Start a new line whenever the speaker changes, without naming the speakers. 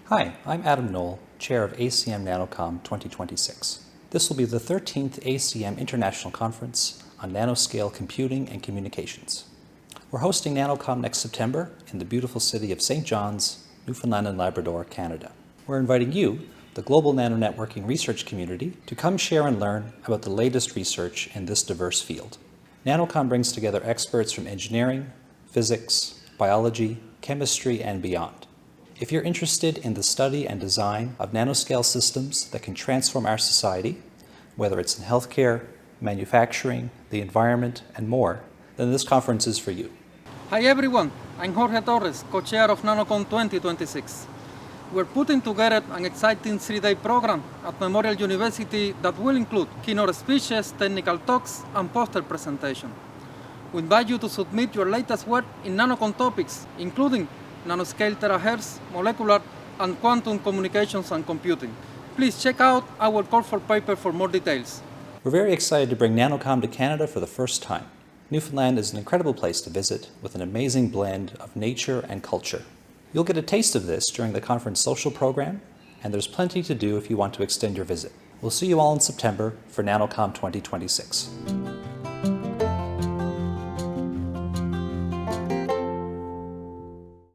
Hi, I'm Adam Knoll, Chair of ACM NanoCom 2026. This will be the 13th ACM International Conference on Nanoscale Computing and Communications. We're hosting NanoCom next September in the beautiful city of St. John's, Newfoundland and Labrador, Canada. We're inviting you, the global nanonetworking research community, to come share and learn about the latest research in this diverse field. NanoCom brings together experts from engineering, physics, biology, chemistry, and beyond. If you're interested in the study and design of nanoscale systems that can transform our society, whether it's in healthcare, manufacturing, the environment, and more, then this conference is for you.
Hi everyone, I'm Jorge Torres, co-chair of NanoCom 2026. We're putting together an exciting 3-day program at Memorial University that will include keynote speeches, technical talks, and poster presentation. We invite you to submit your latest work in NanoCom topics, including nanoscale terahertz, molecular, and quantum communications and computing. Please check out our call for paper for more details.
We're very excited to bring NanoCom to Canada for the first time. Newfoundland is an incredible place to visit with an amazing blend of nature and culture. You'll get a taste of this during the conference social program, and there's plenty to do if you want to extend your visit. We'll see you all in September for NanoCom 2026.